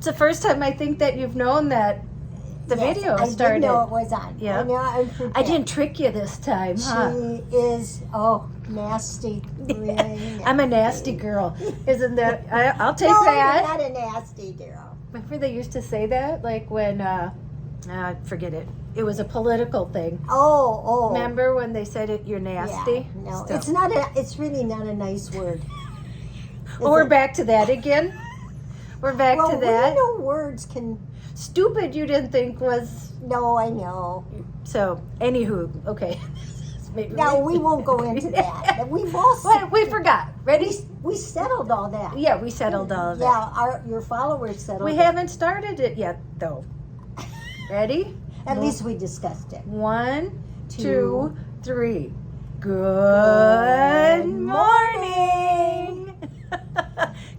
the first time I think that you've known that the video started. I did know it was on. Yeah. I didn't trick you this time, huh? She is, nasty. Really nasty. I'm a nasty girl. Isn't that? I'll take no, that. You're not a nasty girl. Remember they used to say that? Like when, forget it. It was a political thing. Oh. Remember when they said it? You're nasty. Yeah, no, Still. it's not. It's really not a nice word. We're back to that again. We're back to that. We know words can. Stupid. You didn't think was. No, I know. So, anywho, okay. No, we won't go into that. We've all. We forgot. Ready? We settled all that. Yeah, we settled all of that. Yeah, your followers settled. We haven't started it yet, though. Ready? At least we discussed it. 1, 2, 3. Good morning.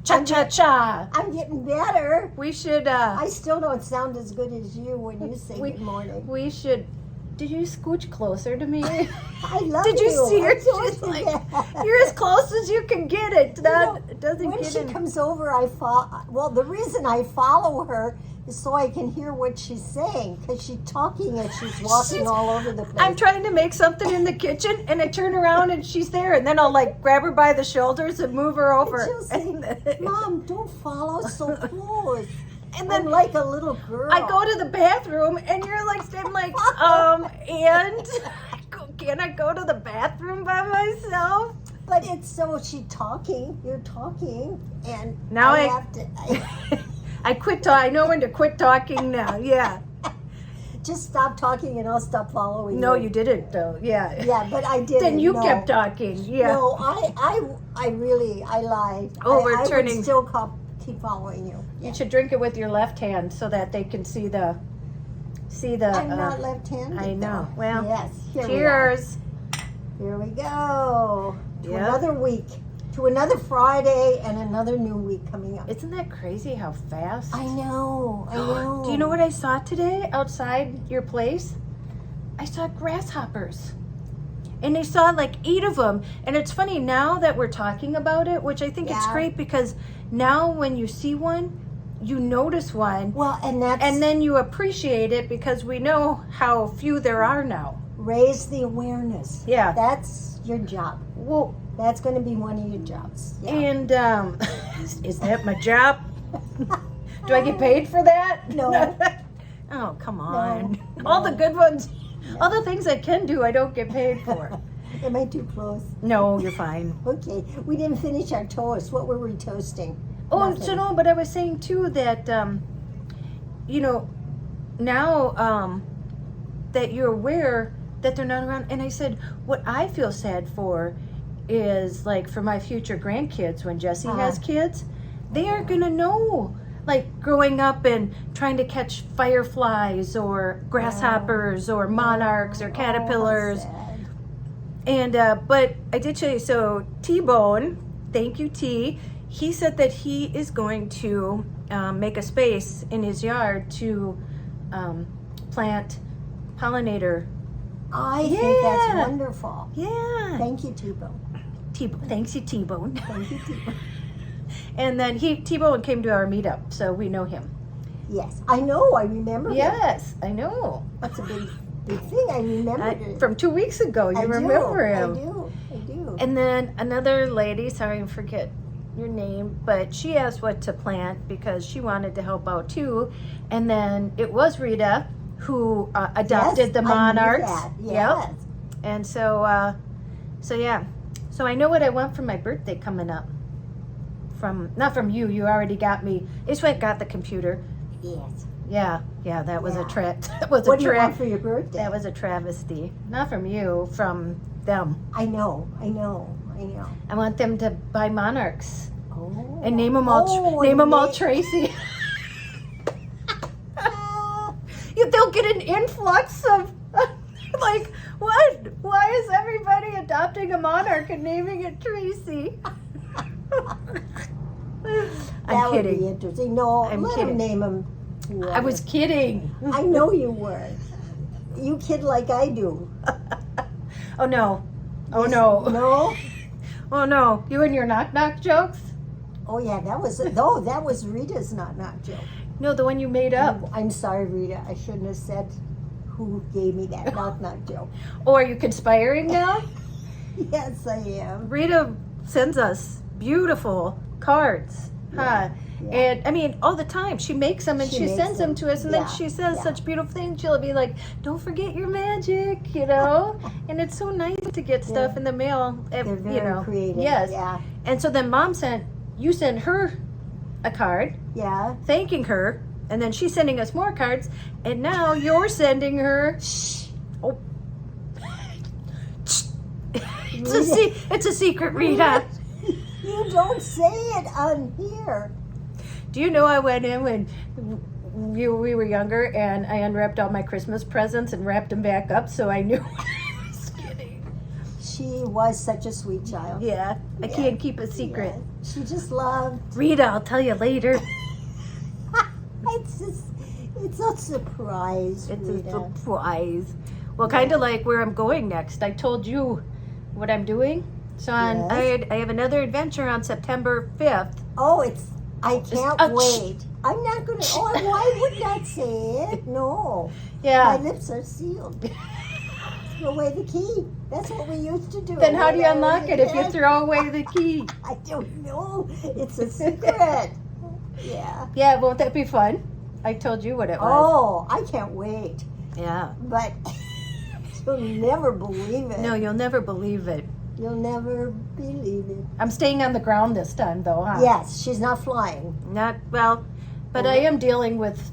Cha-cha-cha. I'm getting better. We should, I still don't sound as good as you when you say good morning. We should, did you scooch closer to me? I love Did you see her? I told She's you like, that. you're as close as you can get it. It doesn't when get she in. comes over, the reason I follow her is so I can hear what she's saying, because she's talking as she's walking all over the place. I'm trying to make something in the kitchen, and I turn around and she's there, and then I'll like grab her by the shoulders and move her over. And she'll say, Mom, don't follow so close. And then I'm like a little girl. I go to the bathroom, and you're like, I'm like, and can I go to the bathroom by myself? But it's so you're talking, and now I have to. I quit talking. I know when to quit talking now. Yeah. Just stop talking, and I'll stop following. No, you didn't though. Yeah. Yeah, but I did. Then you kept talking. Yeah. No, I really lied. Oh, I would still keep following you. You should drink it with your left hand so that they can see the. I'm not left-handed. I know. Though. Well. Yes. Cheers. Here we go. To Yeah. another week. To another Friday and another new week coming up. Isn't that crazy how fast? I know. Do you know what I saw today outside your place? I saw grasshoppers. And I saw like 8 of them. And it's funny now that we're talking about it, which I think it's great because now when you see one, you notice one. Well, and then you appreciate it because we know how few there are now. Raise the awareness. Yeah. That's your job. Well, that's going to be one of your jobs. Yeah. And is that my job? Do I get paid for that? No. Oh, come on. No. All the good ones, all the things I can do, I don't get paid for. Am I too close? No, you're fine. Okay. We didn't finish our toast. What were we toasting? Oh, Nothing. so no, but I was saying too that, now that you're aware that they're not around. And I said, what I feel sad for is like for my future grandkids when Jesse has kids, they aren't going to know. Like growing up and trying to catch fireflies or grasshoppers or monarchs or caterpillars. And, but I did show you, so T-Bone, thank you T, he said that he is going to make a space in his yard to plant pollinator. I think that's wonderful. Yeah. Thank you, T-Bone. Thanks you, T-Bone. Thank you, T-Bone. And then T-Bone came to our meetup, so we know him. Yes, I know. I remember. Yes, I know. That's a big thing. I remember it. From 2 weeks ago. You remember him. I do. And then another lady, sorry, I forget your name, but she asked what to plant because she wanted to help out too. And then it was Rita who adopted the monarchs. I knew that. Yes. Yep. And so yeah. So I know what I want for my birthday coming up. Not from you. You already got me. I just went and got the computer. Yes. Yeah. That was a trap. That was what do you want for your birthday? That was a travesty. Not from you, from them. I know. I want them to buy monarchs. Oh. And name them all. Name them all Tracey. They'll get an influx of like, what? Why is everybody adopting a monarch and naming it Tracey? I'm kidding. Would be interesting. No, I'm let kidding. him name him. Whoever. I was kidding. I know you were. You kid like I do. Oh no. Oh Yes. no. No? Oh no. You and your knock knock jokes? Oh yeah, that was Rita's knock joke. No, the one you made up. I'm sorry, Rita. I shouldn't have said who gave me that. Knock joke. Oh, are you conspiring now? Yes, I am. Rita sends us beautiful cards. Huh? Yeah. And I mean, all the time she makes them and she sends them to us, and then she says such beautiful things. She'll be like, "Don't forget your magic," you know. And it's so nice to get stuff in the mail. They're very creative. Yes. Yeah. And so then Mom sent her a card, thanking her, and then she's sending us more cards, and now you're sending her. Shh. Oh. It's a secret, Rita. You don't say it on here. Do you know I went in when we were younger and I unwrapped all my Christmas presents and wrapped them back up so I knew what I was getting? She was such a sweet child. Yeah, I can't keep a secret. Yeah. She just loved. Rita, I'll tell you later. It's a surprise, It's Rita. a surprise. Well, kind of like where I'm going next. I told you what I'm doing. So I have another adventure on September 5th. Oh, I can't wait. I'm not going to, why would not say it? No. Yeah. My lips are sealed. Throw away the key. That's what we used to do. Then how do you unlock it if you throw away the key? I don't know. It's a secret. Yeah. Yeah, won't that be fun? I told you what it was. Oh, I can't wait. Yeah. But you'll never believe it. No, you'll never believe it. You'll never believe it. I'm staying on the ground this time, though, huh? Yes, she's not flying. Not, well, but I am dealing with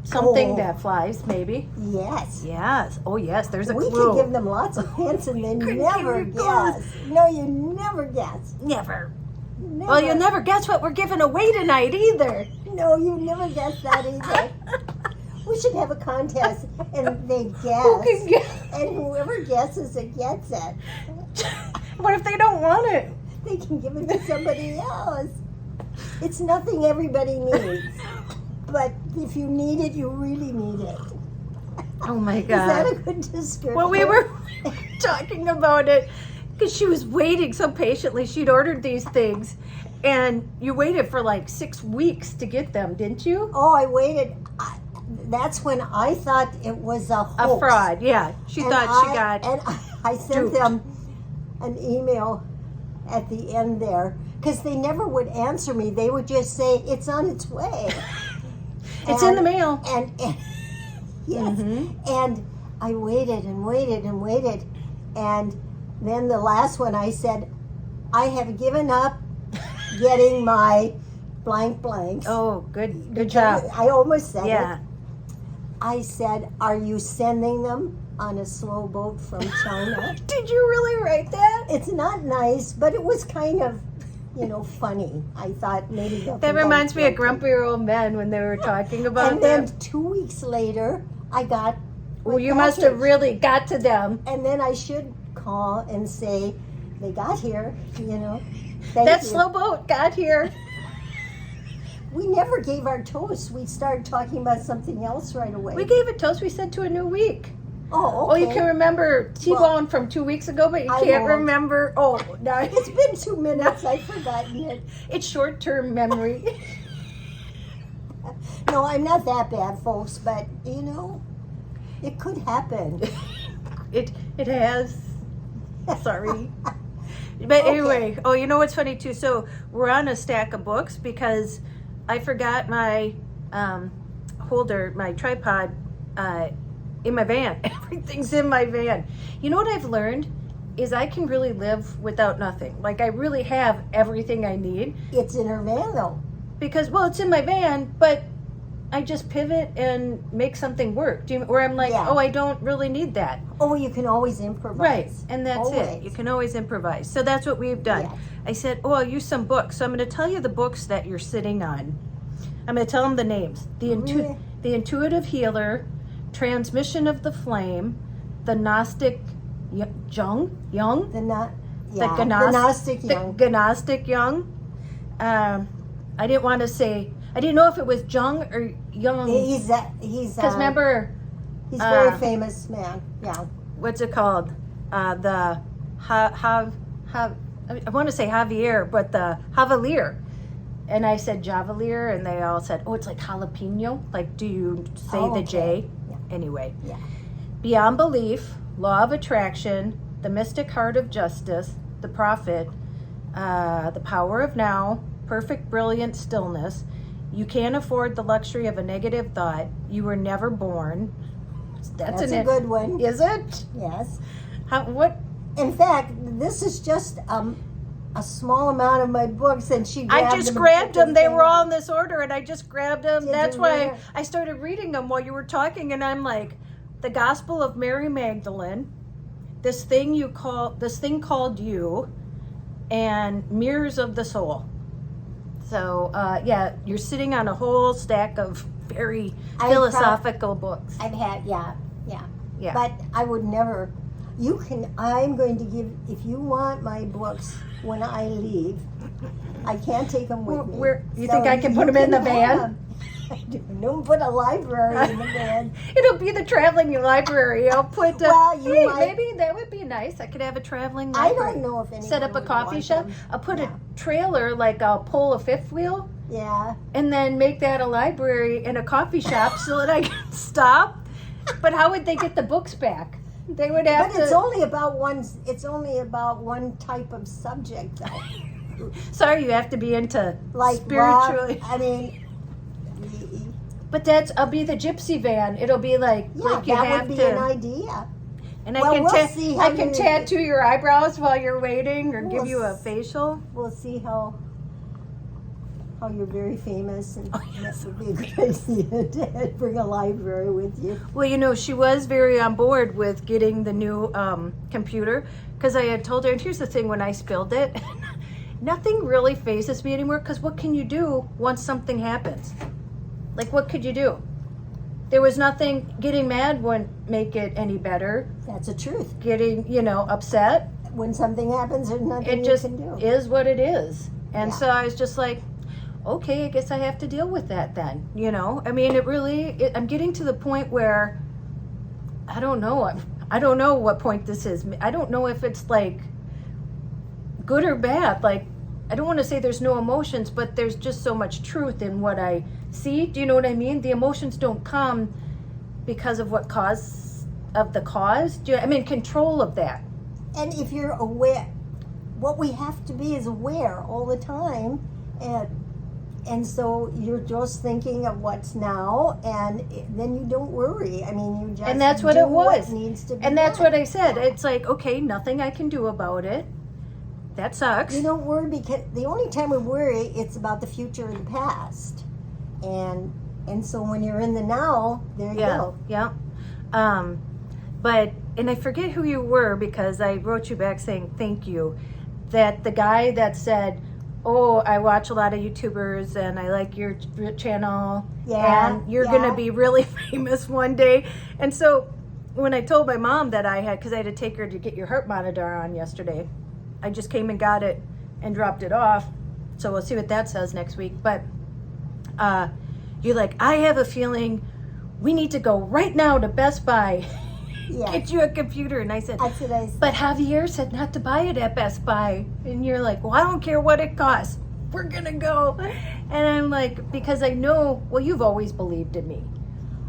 something that flies, maybe. Yes. Yes. Oh, yes, there's a We clue. can give them lots of hints and they Couldn't never give you clues. guess. No, you never guess. Never. Never. Well, you'll never guess what we're giving away tonight, either. No, you never guess that either. We should have a contest and they guess. Who can guess? And whoever guesses it gets it. What if they don't want it? They can give it to somebody else. It's nothing everybody needs. But if you need it, you really need it. Oh, my God. Is that a good description? Well, we were talking about it because she was waiting so patiently. She'd ordered these things, and you waited for like 6 weeks to get them, didn't you? Oh, I waited. That's when I thought it was a hoax. A fraud, yeah. She thought she got. And I sent duped. them an email at the end there because they never would answer me. They would just say, it's on its way. It's in the mail. And yes. And I waited and waited and waited. And then the last one I said, I have given up getting my blank blanks. Oh, good job. I almost said Yeah. it. I said, are you sending them on a slow boat from China? Did you really write that? It's not nice, but it was kind of, funny. I thought maybe they'll That think I'm reminds me of joking. grumpier old men when they were talking about And them. then 2 weeks later, I got my Well, you must have package. really got to them. And then I should call and say, they got here, Thank That you. slow boat got here. We never gave our toast. We started talking about something else right away. We gave it toast. We said to a new week. Oh, Oh, okay. you can remember T-Bone from 2 weeks ago, but you I can't won't. remember. Oh, no. It's been 2 minutes. I've forgotten it. It's short-term memory. No, I'm not that bad, folks, but, it could happen. It has. Sorry. But anyway, oh, you know what's funny too? So we're on a stack of books because I forgot my holder, my tripod in my van. Everything's in my van. You know what I've learned is I can really live without nothing. Like I really have everything I need It's in her van, though. because, well, it's in my van, but I just pivot and make something work. Where I'm like, Yeah. oh, I don't really need that. Oh, you can always improvise. Right, and that's it. Always. You can always improvise. So that's what we've done. Yes. I said, oh, I'll use some books. So I'm going to tell you the books that you're sitting on. I'm going to tell them the names. Really? The Intuitive Healer, Transmission of the Flame, The Gnostic Young? The Gnostic The Young. Gnostic Young. I didn't want to say, I didn't know if it was Jung or Young. He's Because remember, he's a very famous man. Yeah. what's it called? I want to say Javier, but the Javelier. and I said Javelier, and they all said, oh, it's like jalapeno. Like, do you say the J? Yeah. Anyway. Yeah. Beyond Belief, Law of Attraction, The Mystic Heart of Justice, The Prophet, The Power of Now, Perfect Brilliant Stillness, You Can't Afford the Luxury of a Negative Thought, You Were Never Born. That's a good one. Is it? Yes. What? In fact, this is just a small amount of my books, and she grabbed I just them and grabbed put them. They were all down. in this order, and I just grabbed them. Did That's you why really? I started reading them while you were talking, and I'm like, The Gospel of Mary Magdalene, This Thing Called You, and Mirrors of the Soul. So, yeah, you're sitting on a whole stack of very philosophical books. I've had, yeah. Yeah. But I would never. I'm going to give, if you want my books when I leave, I can't take them with me. You think I can put them in the van? Don't put a library in the van. It'll be the traveling library. I'll put. Well, you hey, might- maybe that would be nice. I could have a traveling I library. don't know if anyone Set up a would coffee want shop. them. I'll put Yeah. a trailer, like I'll pull a fifth wheel, Yeah. and then make that a library and a coffee shop so that I can stop. But how would they get the books back? They would have But it's only about one. It's only about one type of subject, though. Sorry, you have to be into Like spiritually. I mean, But I'll be the gypsy van. It'll be like yeah, like you that have would be to. an idea. And Well, we'll see how I can you- tattoo your eyebrows while you're waiting, or give We'll you a s- facial. We'll see how you're very famous, and Oh, yes. that would be a good idea to bring a library with you. Well, you know, she was very on board with getting the new computer, because I had told her, and here's the thing, when I spilled it, nothing really phases me anymore, because what can you do once something happens? Like, what could you do? There was nothing. Getting mad wouldn't make it any better. That's the truth. Getting, upset, When something happens, there's nothing it you just can do. is what it is. And Yeah. so I was just like, okay, I guess I have to deal with that then. I mean, I'm getting to the point where I don't know. I don't know what point this is. I don't know if it's like good or bad. Like, I don't want to say there's no emotions, but there's just so much truth in what I see. Do you know what I mean? The emotions don't come because of what cause of the cause. I'm in control of that. And if you're aware, what we have to be is aware all the time, and so you're just thinking of what's now, and then you don't worry. I mean, you just And that's what do it was. What needs to be And that's done. what I said. It's like, okay, nothing I can do about it. That sucks. You don't worry, because the only time we worry, it's about the future and the past, and so when you're in the now, there you go. Yeah. And I forget who you were, because I wrote you back saying thank you. That the guy that said, oh, I watch a lot of YouTubers and I like your channel, Yeah, and you're yeah. gonna be really famous one day. And so when I told my mom that because I had to take her to get your heart monitor on yesterday, I just came and got it and dropped it off. So we'll see what that says next week. But you're like, I have a feeling we need to go right now to Best Buy. Yeah. Get you a computer. And I said, That's what I said. but Javier said not to buy it at Best Buy. And you're like, well, I don't care what it costs. We're going to go. And I'm like, because I know, well, you've always believed in me.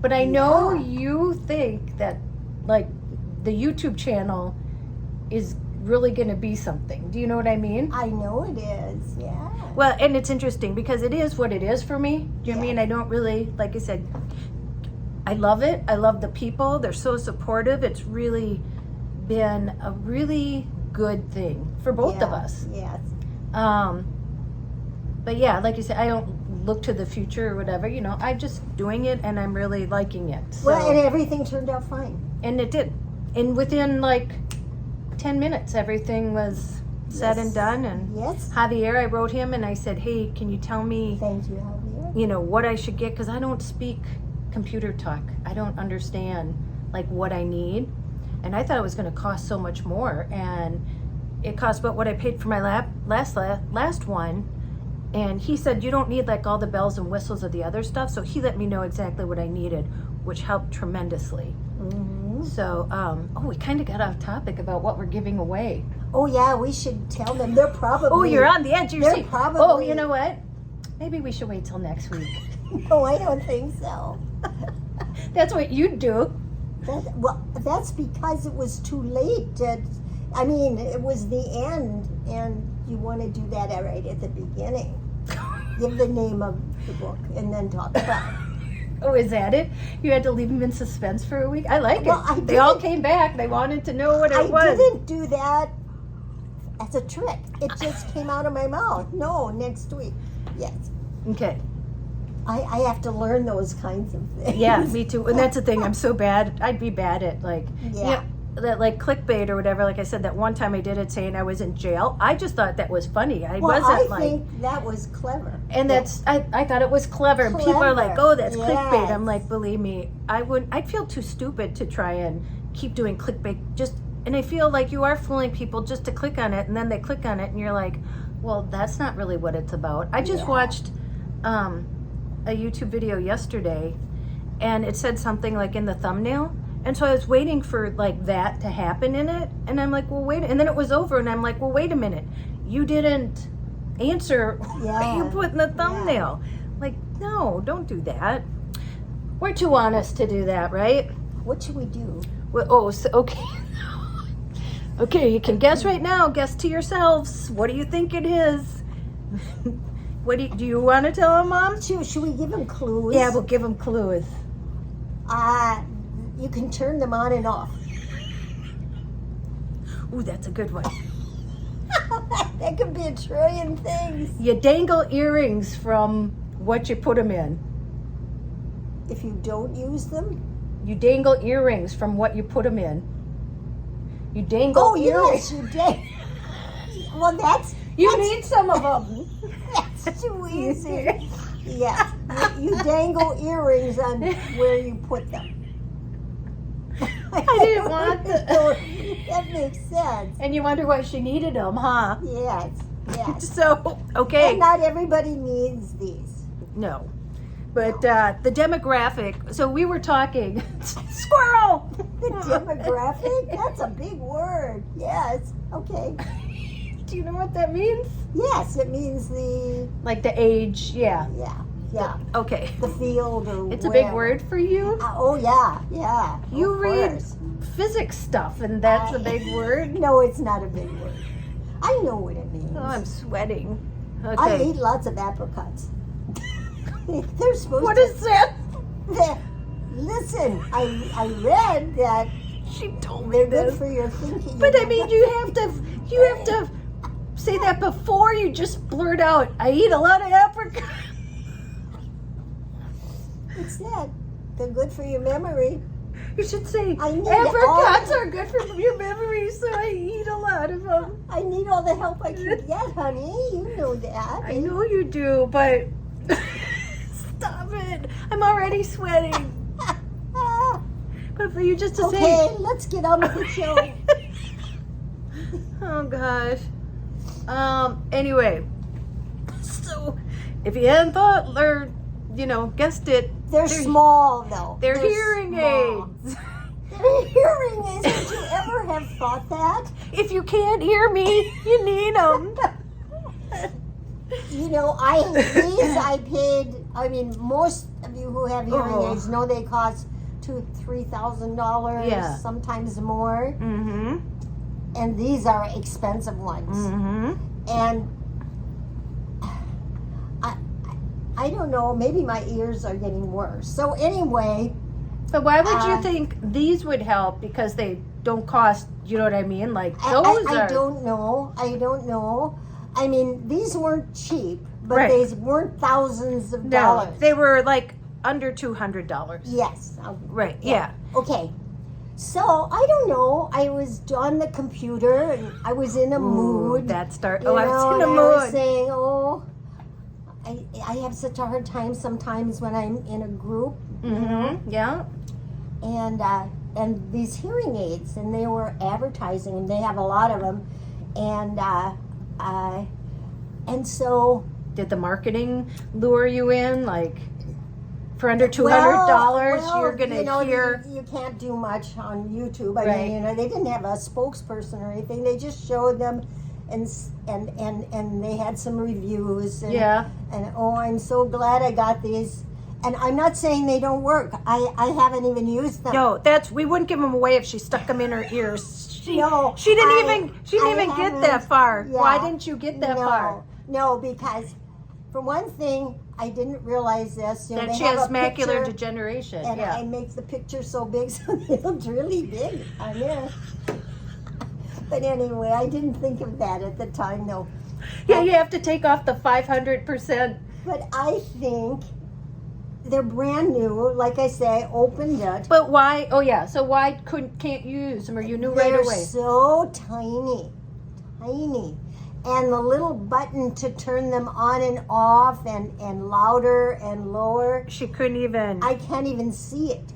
But I know Yeah. you think that, like, the YouTube channel is really going to be something. Do you know what I mean? I know it is, yeah. Well, and it's interesting because it is what it is for me. Do you know what I mean? I don't really, like I said, I love it. I love the people. They're so supportive. It's really been a really good thing for both of Yeah, us. Yes. But yeah, like you said, I don't look to the future or whatever. I'm just doing it and I'm really liking it. So, Well, and everything turned out fine. and it did. And within like 10 minutes, everything was said and Yes. done. And Yes. Javier, I wrote him and I said, hey, can you tell me Thank you, Javier. what I should get, because I don't speak computer talk. I don't understand like what I need, and I thought it was going to cost so much more, and it cost about what I paid for my last one. And he said you don't need like all the bells and whistles of the other stuff, so he let me know exactly what I needed, which helped tremendously. Mm-hmm. So we kind of got off topic about what we're giving away. Oh yeah, we should tell them. They're probably. Oh, you're on the edge. They're Seat. probably- Oh, you know what? Maybe we should wait till next week. No, I don't think so. That's what you'd do. Well, that's because it was too late. I mean, it was the end, and you want to do that right at the beginning. Give the name of the book, and then talk about it. Oh, is that it? You had to leave them in suspense for a week? I like Well, it. They all came back. They wanted to know what it was. I didn't do that as a trick. It just came out of my mouth. No, next week. Yes. Okay. I have to learn those kinds of things. Yeah, me too. And that's the thing. I'm so bad. I'd be bad at like, Yeah. that like clickbait or whatever. Like I said, that one time I did it saying I was in jail. I just thought that was funny. I Well, wasn't I think that was clever. And that's I thought it was clever. And people are like, Clever. "Oh, that's clickbait." Yes. I'm like, believe me, I'd feel too stupid to try and keep doing clickbait. And I feel like you are fooling people just to click on it, and then they click on it, and you're like, "Well, that's not really what it's about." I just watched a YouTube video yesterday, and it said something like in the thumbnail, and so I was waiting for like that to happen in it, and I'm like, "Well, wait," and then it was over, and I'm like, "Well, wait a minute, you didn't answer what you put in the thumbnail." Like, no, don't do that. We're too honest to do that, right? What should we do? Well, okay. Okay, you can guess right now. Guess to yourselves. What do you think it is? What do you want to tell them, Mom? Should we give them clues? Yeah, we'll give them clues. You can turn them on and off. Ooh, that's a good one. That could be a trillion things. You dangle earrings from what you put them in. If you don't use them? You dangle earrings from what you put them in. You dangle earrings. Yes, you did. Well, that's need some of them. That's too easy. Yeah, you dangle earrings on where you put them. I didn't want That makes sense. And you wonder why she needed them, huh? Yes, yes. So, okay. And not everybody needs these. No. But the demographic, so we were talking, squirrel! The demographic? That's a big word. Yes. Okay. Do you know what that means? Yes, it means the, Like the age, yeah. Okay. The field or It's a wherever. big word for you? Oh, yeah. You of read course. physics stuff, and that's a big word? No, it's not a big word. I know what it means. Oh, I'm sweating. I Okay. eat lots of apricots. They're supposed What to... is that? Listen, I read that She told me they're good this. for your thinking. But I mean, you have to say that before you just blurt out, I eat a lot of apricots. It said they're good for your memory. You should say, I need apricots all- are good for your memory, so I eat a lot of them. I need all the help I can get, honey. You know that. I know you do, but stop it. I'm already sweating. But for you just to Okay, say, let's get on with the show. oh gosh. Anyway, so if you hadn't thought or guessed it, They're small, though. they're hearing small. aids. They're hearing aids. Would you ever have thought that? If you can't hear me, you need them. You know, I paid. I mean, most of you who have hearing aids know they cost $2,000-$3,000, Yeah. sometimes more. Mm-hmm. And these are expensive ones. Mm-hmm. And I don't know. Maybe my ears are getting worse. So anyway, But why would you think these would help? Because they don't cost, you know what I mean? Like those I are. don't know. I don't know. I mean, these weren't cheap, but Right. they weren't thousands of No, dollars. they were like under $200. Yes. Right. Yeah. Okay. So I don't know. I was on the computer and I was in a mood. That start. you Oh, I was know, in a and I was mood. saying, oh, I have such a hard time sometimes when I'm in a group. Mm-hmm. Yeah. And these hearing aids, and they were advertising, and they have a lot of them, and so Did the marketing lure you in? Like for under $200, well, you're gonna you know, hear. You can't do much on YouTube. I Right. mean, they didn't have a spokesperson or anything. They just showed them and they had some reviews. And, Yeah. And oh, I'm so glad I got these. And I'm not saying they don't work. I haven't even used them. No, we wouldn't give them away if she stuck them in her ears. She didn't even get that far. Yeah, Why didn't you get that far? No, because for one thing, I didn't realize this. You know, That they she have has a macular picture, degeneration. and Yeah. I make the picture so big, so it looks really big on there. But anyway, I didn't think of that at the time, though. Yeah, you have to take off the 500%. But I think they're brand new. Like I say, opened it. But why? Oh yeah. So why can't you use them? Or you knew right They're away? so tiny, and the little button to turn them on and off, and louder and lower. She couldn't even. I can't even see it.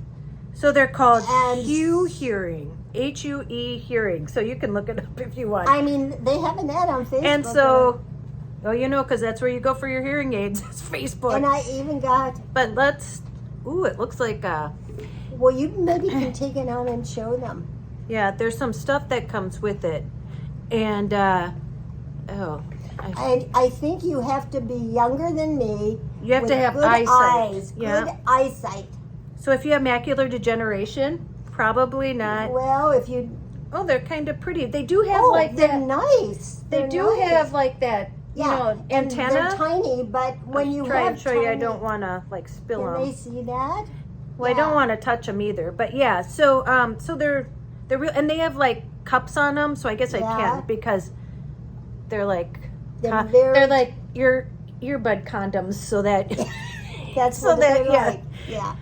So they're called And- Hue Hearing, HUE Hearing. So you can look it up if you want. I mean, they have an ad on Facebook. And so, well, you know, because that's where you go for your hearing aids. It's Facebook. and I even got. But let's. Ooh, it looks like. Well, you maybe can take it on and show them. Yeah, there's some stuff that comes with it, and I think you have to be younger than me. you have with to have good eyesight. eyes, Yeah. good eyesight. So if you have macular degeneration, probably not. Well, if you. Oh, they're kind of pretty. They do have Oh, like they're that. nice. They They're do nice. have like that. You know, and antenna. They're tiny, but when you try have and show you. I tiny- don't want to like spill Can them. they see that? Well, I don't Yeah. want to touch them either. But yeah, so so they're real, and they have like cups on them. So I guess I Yeah. can't because they're like They're very- they're like earbud condoms, so that That's So what that- they're yeah. like. Yeah.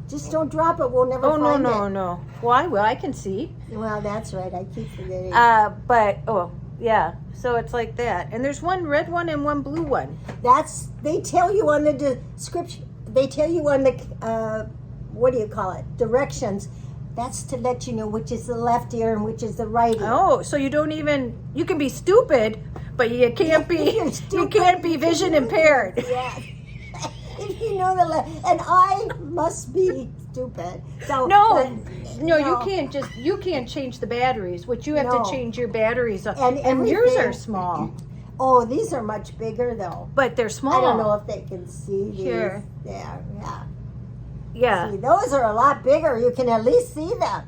Just don't drop it. We'll never Oh no find no it. no! Why? Well, I can see. Well, that's right. I keep forgetting. But yeah. So it's like that, and there's one red one and one blue one. They tell you on the description. They tell you on the what do you call it? Directions. That's to let you know which is the left ear and which is the right ear. Oh, so you don't even you can be stupid, but you can't be You're you stupid. can't be vision impaired. Yeah. If you know the left, and I must be stupid. So No, but- no, you can't change the batteries. What you have No. to change your batteries, And and yours everything- are small, Oh, these are much bigger though. but they're small. I don't know if they can see these. Sure. There, yeah. Yeah, See, those are a lot bigger. You can at least see them.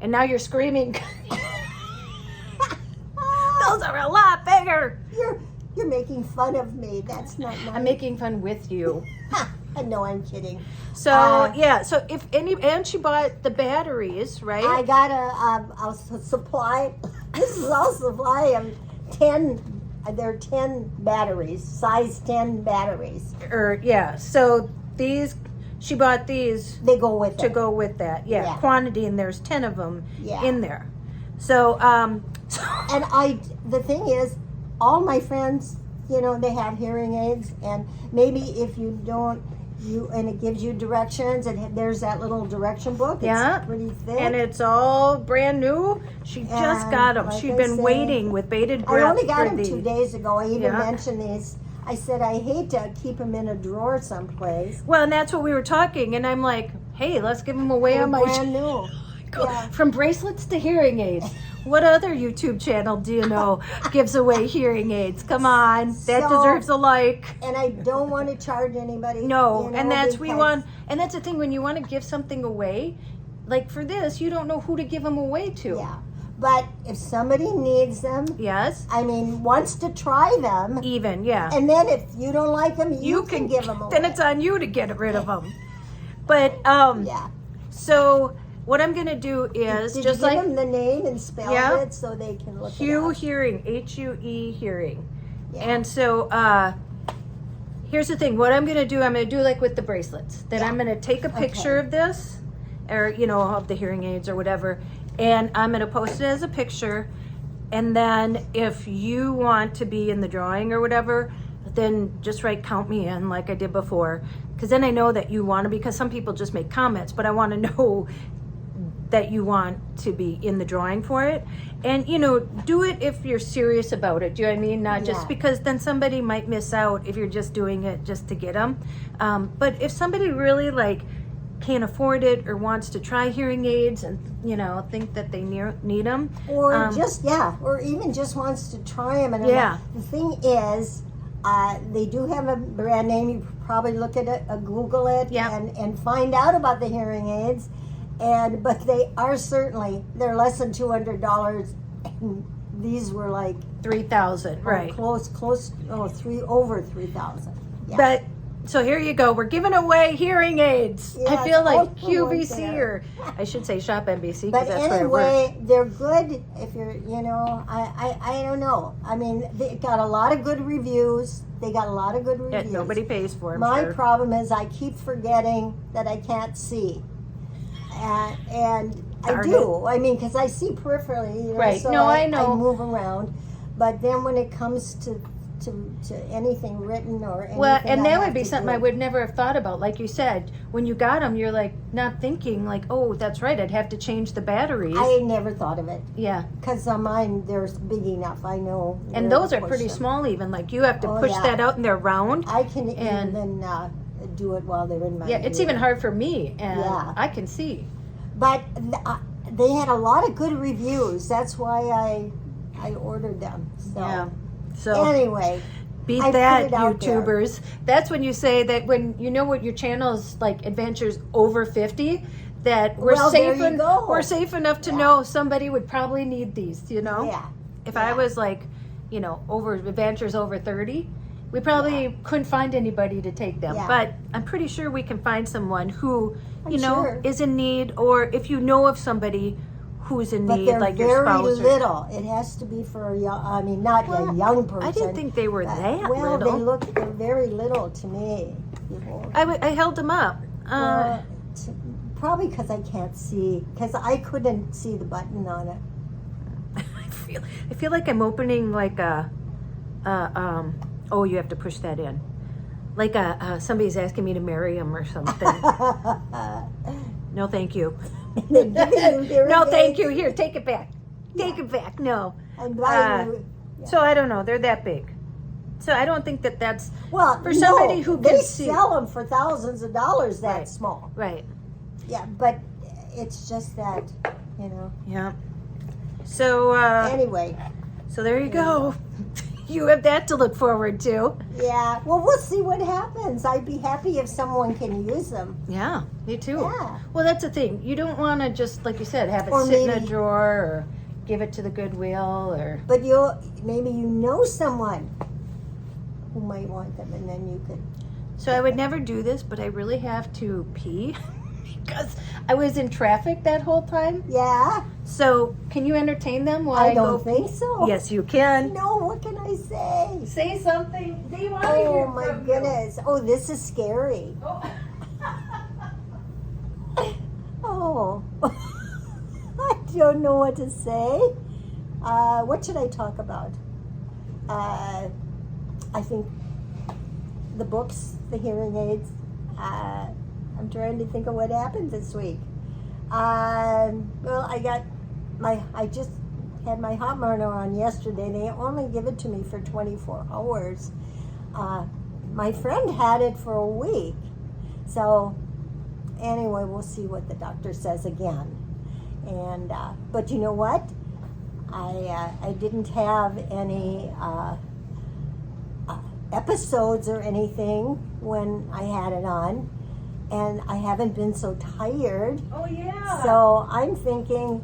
and now you're screaming. Those are a lot bigger. You're making fun of me. That's not nice. I'm making fun with you. No, I'm kidding. So yeah, so if and she bought the batteries, right? I got a supply. This is all supply of 10. There are 10 batteries, size 10 batteries. Yeah, so she bought these They go with to it. go with that. Yeah, Yeah. quantity, and there's 10 of them Yeah. in there. So And the thing is, all my friends, they have hearing aids, and maybe if you don't, and it gives you directions, and there's that little direction book. It's Yeah. pretty thick. and it's all brand new. She just And got them. like She'd I been say, waiting with bated I breath only got for them these. 2 days ago. I even Yeah. mentioned these. I said I hate to keep them in a drawer someplace. Well, and that's what we were talking, and I'm like, hey, let's give them away They're on my brand new. Yeah. From bracelets to hearing aids. What other YouTube channel do you know gives away hearing aids? Come on, that So- deserves a like. And I don't want to charge anybody. No, and that's because- and that's the thing when you want to give something away, like for this, you don't know who to give them away to. Yeah, but if somebody needs them, Yes. wants to try them, Even, yeah. and then if you don't like them, you can give them away. Then it's on you to get rid of them. But yeah. so what I'm gonna do is Did just you give like them the name and spell Yeah. it so they can look Hue it up? Hearing, HUE Hearing. Yeah. And so here's the thing. What I'm going to do, I'm going to do like with the bracelets. That Yeah. I'm going to take a picture of this, or, of the hearing aids or whatever, and I'm going to post it as a picture. And then if you want to be in the drawing or whatever, then just count me in like I did before. Because then I know that you want to, because some people just make comments, but I want to know that you want to be in the drawing for it. And do it if you're serious about it. Do you know what I mean? Not just Yeah. because then somebody might miss out if you're just doing it just to get them. But if somebody really can't afford it or wants to try hearing aids and, you know, think that they need them. Or or even just wants to try them. And Yeah. the thing is, they do have a brand name. You probably look at it, Google it, Yep. and find out about the hearing aids. But they are certainly, they're less than $200. And these were like $3,000, right? Over 3,000. Yeah. But so here you go. We're giving away hearing aids. Yeah, I feel like it's all QVC, there. or I should say Shop NBC, But because that's where it works. anyway, they're good if you're, you know, I don't know. I mean, they got a lot of good reviews. They got a lot of good Yeah, reviews. nobody pays for them. My sure. problem is I keep forgetting that I can't see. And I Darn do. I mean, because I see peripherally, you know, Right. so No, I know. I move around. But then when it comes to anything written or anything, Well, and I that have would be to something do. I would never have thought about. Like you said, when you got them, you're like not thinking like, oh, that's right, I'd have to change the batteries. I never thought of it. Yeah. Because on mine, they're big enough. I know. And where those to are push pretty them. small even. Like you have to Oh, push yeah. that out and they're round. I can And- even do it while they're in my Yeah, it's ear. even hard for me, and Yeah. I can see. But they had a lot of good reviews. That's why I ordered them. So Yeah. So anyway, beat I that, put it out there. YouTubers. That's when you say that when you know what your channel's like adventures over 50, that we're Well, there safe you go. we're safe enough to Yeah. know somebody would probably need these, you know? yeah. If Yeah. I was like, you know, over adventures over 30, we probably couldn't find anybody to take them. Yeah. But I'm pretty sure we can find someone who, I'm you know, sure. is in need, or if you know of somebody who's in But need, they're like your very spouse. Or, little. It has to be for a young. I mean, not Well, a young person. I didn't think they were but- that well, little. they're very little to me. People. I held them up. Well, probably because I can't see. Because I couldn't see the button on it. I feel like I'm opening like oh, you have to push that in. Like somebody's asking me to marry him or something. No, thank you. They're giving you hearing No, thank aids. you. Here, take it back. Take it back. No. I'm buying you. So I don't know. They're that big. So I don't think that that's Well, for somebody no, who can they see. sell them for thousands of dollars that Right. small. Right. Yeah, but it's just that, you know. Yeah. So Anyway, so there you go. You have that to look forward to. yeah. Well, we'll see what happens. I'd be happy if someone can use them. Yeah, me too. Yeah. Well, that's the thing. You don't want to just, like you said, have it Or sit in a maybe- drawer or give it to the Goodwill or. But maybe you know someone who might want them, and then you could. So I would never do this, but I really have to pee because I was in traffic that whole time. Yeah. So can you entertain them while I I go? don't think so. Yes, you can. No. What can I say? Say something. They want to Oh hear my from you. goodness. Oh, this is scary. Oh. Oh. I don't know what to say. What should I talk about? I think the books, the hearing aids. I'm trying to think of what happened this week. Well, I just had my hot burner on yesterday. They only give it to me for 24 hours. My friend had it for a week. So anyway, we'll see what the doctor says again. And but you know what? I didn't have any episodes or anything when I had it on, and I haven't been so tired. Oh yeah. So I'm thinking,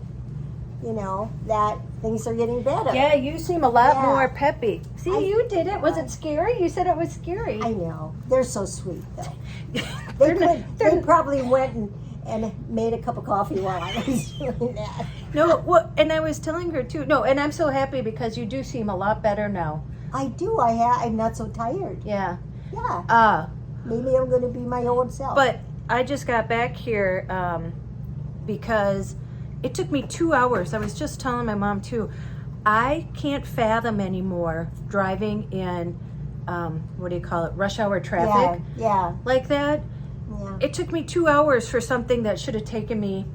you know, that things are getting better. Yeah, you seem a lot Yeah. more peppy. See, you did it. Was it scary? You said it was scary. I know. They're so sweet, though. They're They probably went and made a cup of coffee while I was doing that. No, well, and I was telling her too. No, and I'm so happy because you do seem a lot better now. I do. I'm not so tired. Yeah. Yeah. Maybe I'm going to be my old self. But I just got back here because it took me 2 hours. I was just telling my mom too. I can't fathom anymore driving in what do you call it? Rush hour traffic Yeah. like that. Yeah. It took me 2 hours for something that should have taken me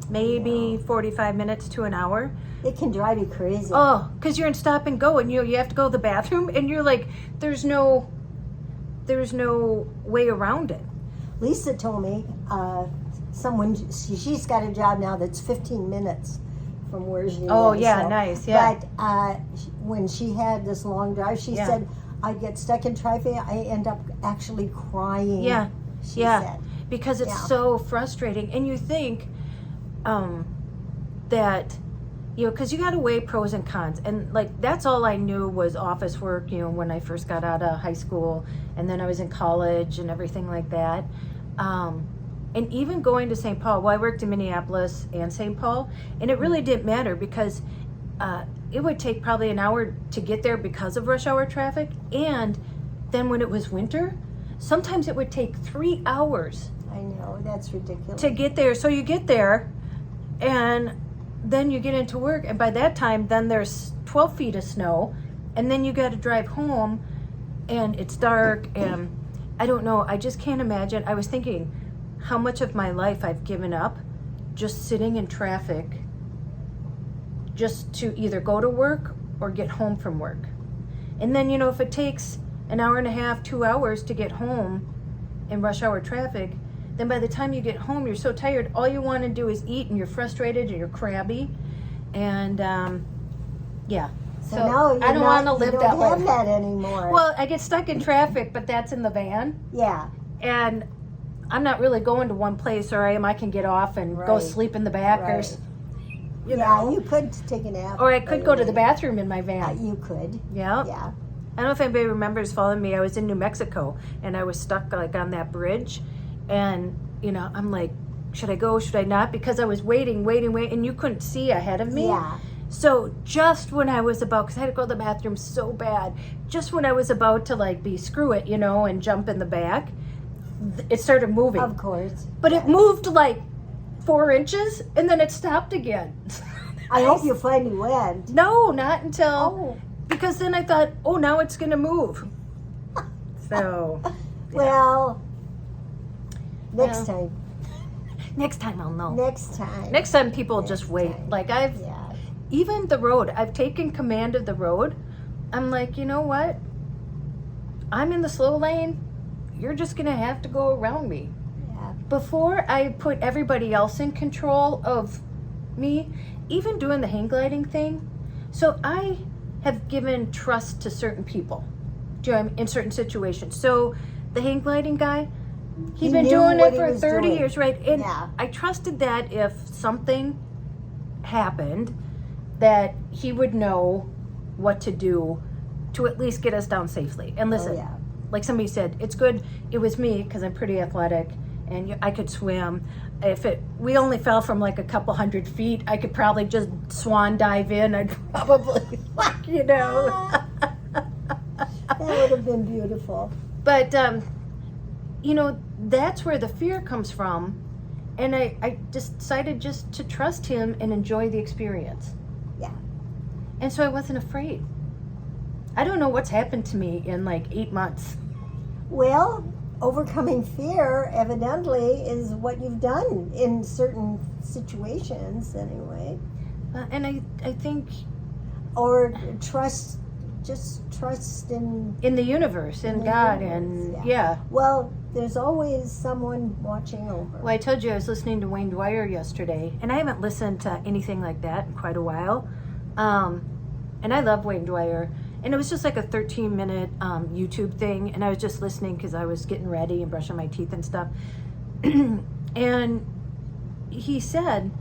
maybe 45 minutes to an hour. It can drive you crazy. Oh, because you're in stop and go and you have to go to the bathroom and you're like, there's no way around it. Lisa told me someone, she's got a job now that's 15 minutes from where she Oh, lives. yeah, so- nice, yeah. But when she had this long drive, she Yeah. said, I get stuck in traffic, I end up actually crying. Yeah, She yeah. said. Because it's Yeah. so frustrating. And you think that, you know, because you got to weigh pros and cons. And, like, that's all I knew was office work, you know, when I first got out of high school. And then I was in college and everything like that. And even going to St. Paul, well, I worked in Minneapolis and St. Paul. And it really didn't matter because it would take probably an hour to get there because of rush hour traffic. And then when it was winter, sometimes it would take 3 hours I know, that's ridiculous. to get there. So you get there and then you get into work, and by that time then there's 12 feet of snow, and then you got to drive home and it's dark, and I don't know, I just can't imagine. I was thinking how much of my life I've given up just sitting in traffic just to either go to work or get home from work. And then, you know, if it takes an hour and a half, 2 hours to get home in rush hour traffic, then by the time you get home, you're so tired, all you want to do is eat, and you're frustrated and you're crabby. And yeah. So now I don't want to live you that don't have way. that anymore. Well, I get stuck in traffic, but that's in the van. yeah, And I'm not really going to one place, or I can get off and go Right. sleep in the back, or, Right. you yeah, know. you could take a nap. Or I could go to the bathroom. bathroom in my van. You could, Yeah. yeah. I don't know if anybody remembers following me. I was in New Mexico and I was stuck like on that bridge, and you know, I'm like, should I go? Should I not? Because I was waiting, and you couldn't see ahead of me. Yeah. So just when I was about, because I had to go to the bathroom so bad, just when I was about to like be screw it, you know, and jump in the back, it started moving. Of course. But it moved like 4 inches and then it stopped again. I hope you finally went. No, not until. Oh, Because then I thought, oh, now it's going to move. So, well, next Yeah. time. next time I'll know. Next time. Next time people Next just wait. time. Like I've, Yeah. even the road, I've taken command of the road. I'm like, you know what? I'm in the slow lane. You're just going to have to go around me. Yeah. Before I put everybody else in control of me, even doing the hang gliding thing. So I have given trust to certain people, do you know, in certain situations. So the hang gliding guy, He he's been knew doing what it he for was 30 doing. years, right? And Yeah. I trusted that if something happened, that he would know what to do to at least get us down safely. And listen, Oh, yeah. like somebody said, it's good. It was me because I'm pretty athletic and I could swim. If we only fell from like a couple 100 feet, I could probably just swan dive in. I'd probably, you know. That would have been beautiful. But, you know, that's where the fear comes from. And I decided just to trust him and enjoy the experience. Yeah. And so I wasn't afraid. I don't know what's happened to me in like 8 months. Well, overcoming fear evidently is what you've done in certain situations anyway. And I think Or trust, just trust in, in the universe, in the God, universe, and yeah. Well, there's always someone watching over. Well, I told you I was listening to Wayne Dwyer yesterday, and I haven't listened to anything like that in quite a while. And I love Wayne Dwyer. And it was just like a 13-minute YouTube thing, and I was just listening because I was getting ready and brushing my teeth and stuff. And he said,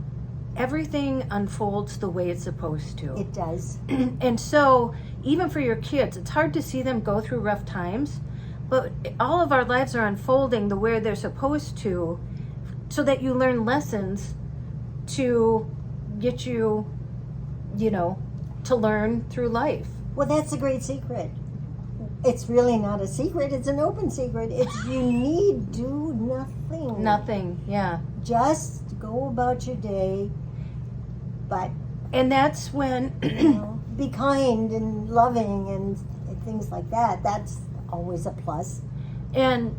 everything unfolds the way it's supposed to. It does. And so, even for your kids, it's hard to see them go through rough times, but all of our lives are unfolding the way they're supposed to, so that you learn lessons to get you, you know, to learn through life. Well, that's a great secret. It's really not a secret. It's an open secret. It's you need do nothing. Nothing, yeah. Just go about your day, but And that's when, you know, be kind and loving and things like that. That's always a plus. and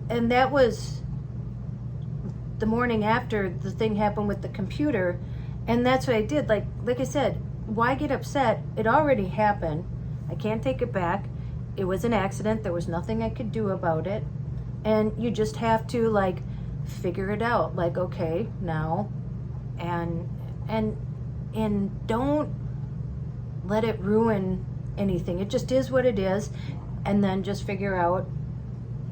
that was the morning after the thing happened with the computer, and that's what I did. Like I said, why get upset? It already happened. I can't take it back. It was an accident. There was nothing I could do about it. And you just have to like figure it out. Like, okay, now, and don't let it ruin anything. It just is what it is, and then just figure out.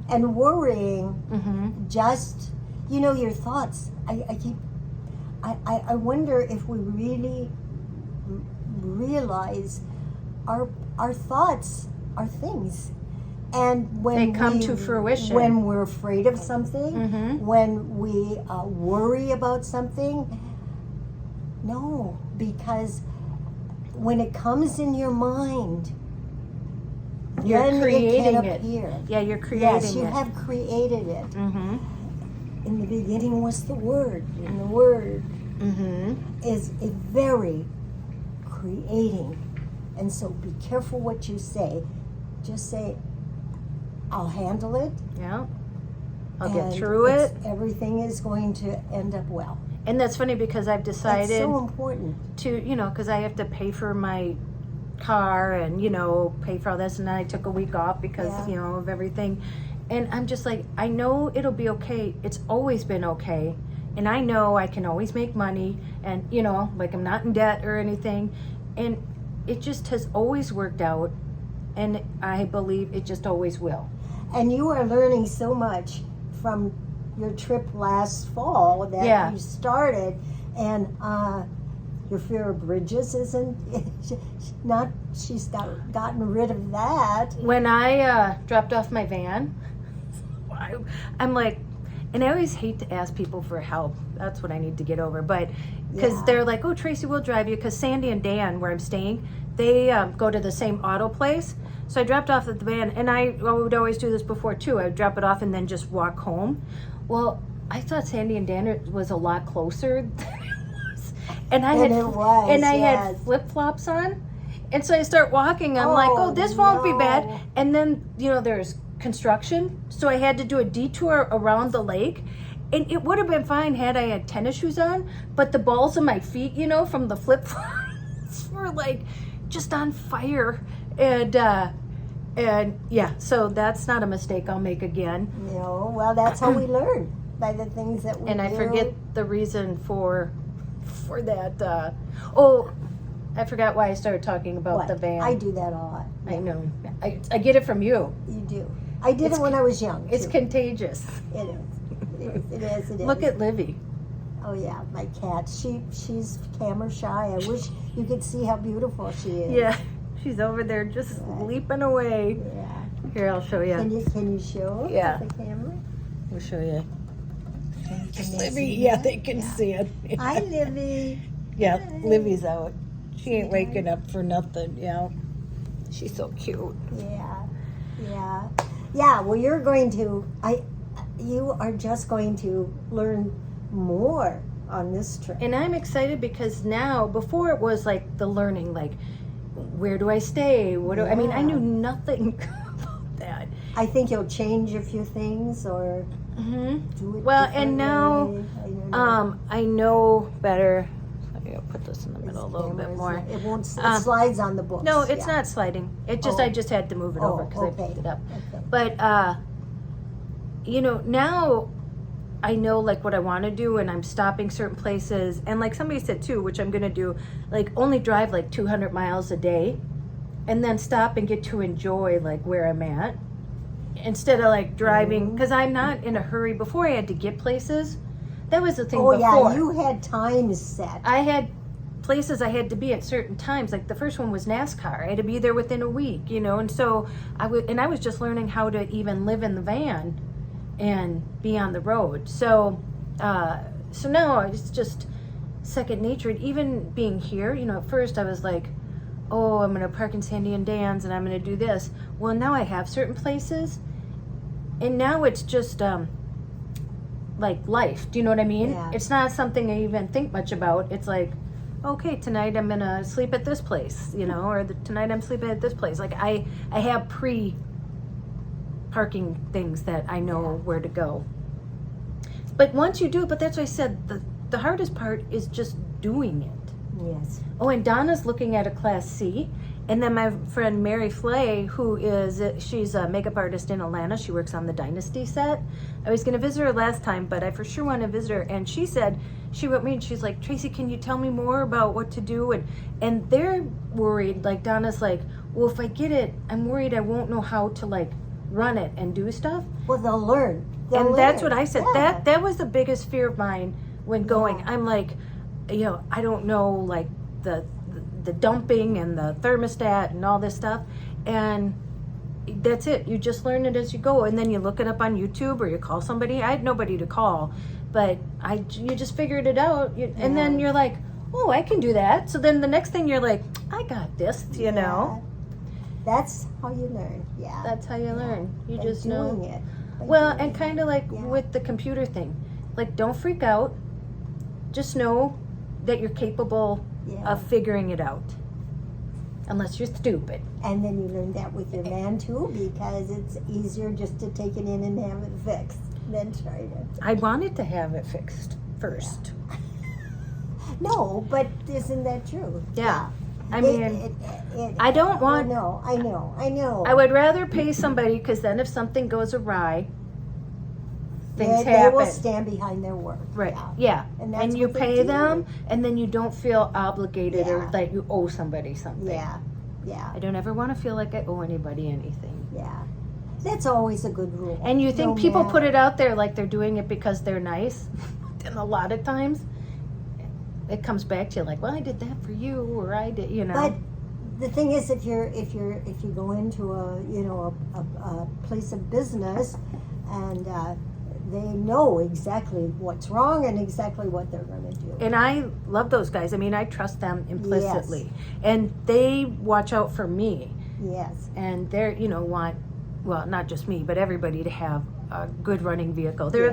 And worrying, just, your thoughts. I wonder if we really realize our thoughts are things. And when they come to fruition. When we're afraid of something, when we worry about something, no, because when it comes in your mind, you're creating it can it. appear. Yeah, you're creating it. Yes, you have created it. In the beginning was the Word, and the Word is a very creating. And so be careful what you say. Just say, I'll handle it. Yeah. I'll get through it. Everything is going to end up well. And that's funny because I've decided It's so important. to, because I have to pay for my car and, pay for all this. And then I took a week off because, of everything. And I'm just like, I know it'll be okay. It's always been okay. And I know I can always make money. And, like I'm not in debt or anything. And it just has always worked out. And I believe it just always will. And you are learning so much from your trip last fall that you started. And your fear of bridges she's gotten rid of that. When I dropped off my van, I'm like, and I always hate to ask people for help. That's what I need to get over. But because they're like, oh, Tracey will drive you. Because Sandy and Dan, where I'm staying, they go to the same auto place. So I dropped off at the van, and I would always do this before too. I would drop it off and then just walk home. Well, I thought Sandy and Dan was a lot closer than it was. And I had flip-flops on. And so I start walking. I'm like, oh, this won't be bad. And then, there's construction. So I had to do a detour around the lake. And it would have been fine had I had tennis shoes on. But the balls of my feet, from the flip-flops were like just on fire. And so that's not a mistake I'll make again. No, well, that's how we learn, by the things that we do. And I forget the reason for that. I forgot why I started talking about the van. I do that a lot. I know. I get it from you. You do. I did it when I was young, It's too. contagious. It is. Look at Livy. Oh, yeah, my cat. She's camera shy. I wish you could see how beautiful she is. Yeah, she's over there just leaping away. Yeah. Here, I'll show you. Can you show the camera? We'll show you. Can Livy, they can see it. Hi, Livy. Yeah, Hi. Livy's out. She ain't waking up for nothing, She's so cute. Yeah, well, you are just going to learn more on this trip. And I'm excited because now, before it was like the learning, like, where do I stay? I mean, I knew nothing about that. I think you'll change a few things or do it well, and now I know better. I'll put this in the middle a little bit more. It won't. It slides on the books. No, it's not sliding. I just had to move it over because I picked it up. Okay. But now I know like what I want to do, and I'm stopping certain places. And like somebody said too, which I'm gonna do, like only drive like 200 miles a day, and then stop and get to enjoy like where I'm at, instead of like driving because I'm not in a hurry. Before I had to get places. That was the thing before. Yeah, you had times set. I had places I had to be at certain times. Like the first one was NASCAR. I had to be there within a week, and so I was just learning how to even live in the van and be on the road. So now it's just second nature. And even being here, at first I was like, oh, I'm going to park in Sandy and Dan's and I'm going to do this. Well, now I have certain places, and now it's just like life. Do you know what I mean? Yeah. It's not something I even think much about. It's like, okay, tonight I'm gonna sleep at this place, or tonight I'm sleeping at this place. Like I have pre-parking things that I know where to go. But once you do it, but that's what I said, the hardest part is just doing it. Yes. Oh, and Donna's looking at a Class C, And then my friend Mary Flay, she's a makeup artist in Atlanta. She works on the Dynasty set. I was going to visit her last time, but I for sure want to visit her. And she said, she wrote me and she's like, Tracey, can you tell me more about what to do? And they're worried, like Donna's like, well, if I get it, I'm worried I won't know how to like run it and do stuff. Well, they'll learn. That's what I said. Yeah. That was the biggest fear of mine when going. Yeah. I'm like, I don't know like the dumping and the thermostat and all this stuff, and that's it. You just learn it as you go, and then you look it up on YouTube or you call somebody. I had nobody to call, but you just figured it out, and then you're like, oh, I can do that. So then the next thing you're like, I got this, you know. That's how you learn. Yeah. That's how you learn. You By just doing know. it. By Well, doing and kind of like Yeah. with the computer thing, like don't freak out. Just know that you're capable of figuring it out. Unless you're stupid. And then you learn that with your man too, because it's easier just to take it in and have it fixed than try to. I wanted to have it fixed first. No, but isn't that true? Yeah. I mean, I don't want. No, I know. I would rather pay somebody, because then if something goes awry, things They happen. will stand behind their word. Right. Yeah. And that's And you what they pay do. them, and then you don't feel obligated or Yeah. that you owe somebody something. Yeah. Yeah. I don't ever want to feel like I owe anybody anything. Yeah. That's always a good rule. And you think No people put matter. it out there like they're doing it because they're nice, and a lot of times it comes back to you like, well, I did that for you, or I did, But the thing is, if you go into a place of business, and they know exactly what's wrong and exactly what they're going to do. And I love those guys. I mean, I trust them implicitly, and they watch out for me. Yes. And they're want, well, not just me, but everybody to have a good running vehicle. They're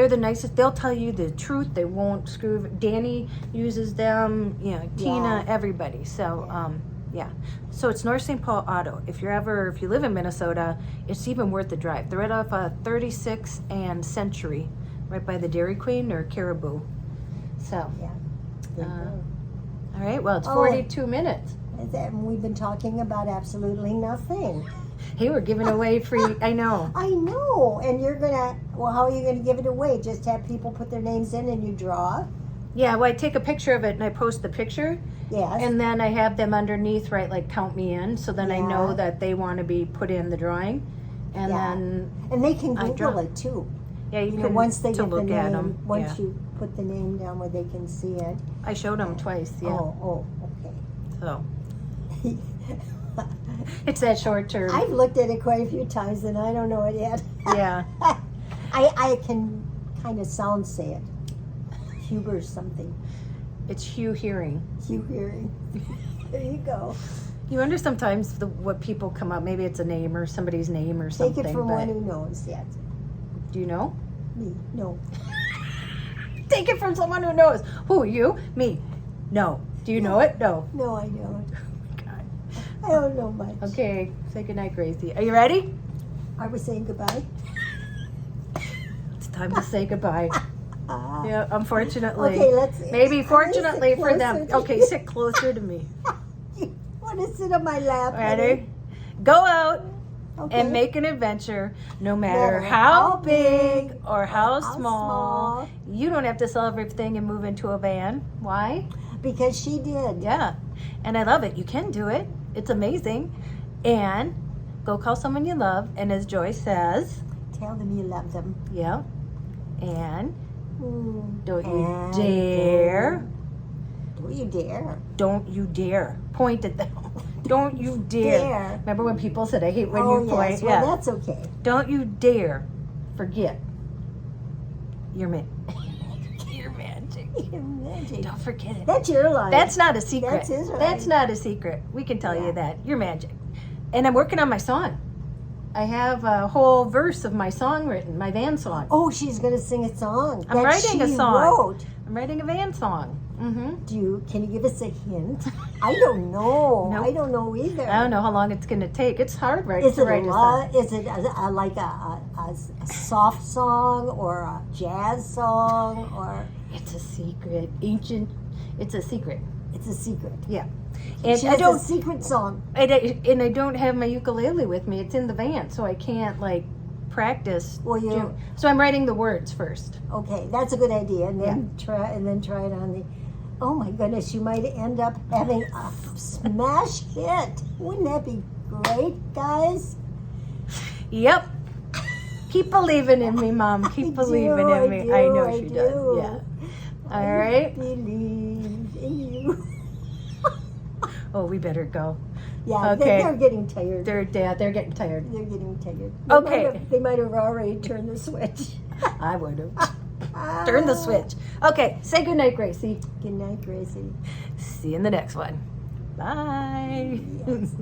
the nicest. They'll tell you the truth. They won't screw. Danny uses them. Tina, everybody. So yeah. So it's North St. Paul Auto. If you live in Minnesota, it's even worth the drive. They're right off 36 and Century, right by the Dairy Queen or Caribou. So Yeah. all right. Well, it's 42 minutes. And we've been talking about absolutely nothing. Hey, we're giving away free. I know. I know. And you're gonna. Well, how are you gonna give it away? Just have people put their names in and you draw. Yeah, well, I take a picture of it and I post the picture, Yes. and then I have them underneath, right, like count me in, so then I know that they want to be put in the drawing, and then and they can I draw. Google it too. yeah, you You know, can once they to get the look name, at them. once you put the name down where they can see it. I showed them twice. Yeah, Oh, so okay. it's that short term. I've looked at it quite a few times and I don't know it yet. Yeah, I can kind of sound say it. Huber something. it's Hugh Hearing. Hugh Hearing. There you go. You wonder sometimes what people come up. Maybe it's a name or somebody's name or something. Take it from but one who knows. Yes. do you know? Me. No. Take it from someone who knows. Who, you? Me? No. Do you know it? No. No, I don't. God. I don't know much. Okay, say goodnight, Gracie. Are you ready? Are we saying goodbye? It's time to say goodbye. Ah. Yeah, unfortunately. Okay, let's. Maybe I'm gonna fortunately sit for them. closer to Okay, you. sit closer to me. You want to sit on my lap? Ready? Go out Okay. and make an adventure, no matter Matter how how big big or how how small. small. You don't have to sell everything and move into a van. Why? Because she did. Yeah. And I love it. You can do it. It's amazing. And go call someone you love. And as Joy says, Tell them you love them. yeah. And Mm. don't you And dare. Don't you dare. Don't you dare point at them. Don't you dare. Dare. Remember when people said, I hate when Oh, you point? yes. Well, that's okay. Don't you dare forget your your magic. You're magic. Don't forget it. That's your line. That's not a secret. That's his line. That's not a secret. We can tell Yeah. you that. You're magic. And I'm working on my song. I have a whole verse of my song written, my van song. Oh, she's going to sing a song. I'm that writing a she song. Wrote. I'm writing a van song. Mm-hmm. Can you give us a hint? I don't know. Nope. I don't know either. I don't know how long it's going to take. It's hard, right? Is to it write a song. Is it like a soft song or a jazz song or? It's a secret. Ancient. It's a secret. It's a secret. Yeah. And She I has don't a secret song. and I don't have my ukulele with me. It's in the van, so I can't like practice. Well, you So I'm writing the words first. okay? That's a good idea, and then try it on the. Oh my goodness, you might end up having a smash hit. Wouldn't that be great, guys? Yep. Keep believing in me, Mom. Keep believing in me. I know she does. Yeah. All right. Believe in you. Oh, we better go. Yeah, Okay. they're getting tired. They're getting tired. They're getting tired. Okay. They might have already turned the switch. I would have. Turn the switch. Okay. Say goodnight, Gracie. Good night, Gracie. See you in the next one. Bye. Yes.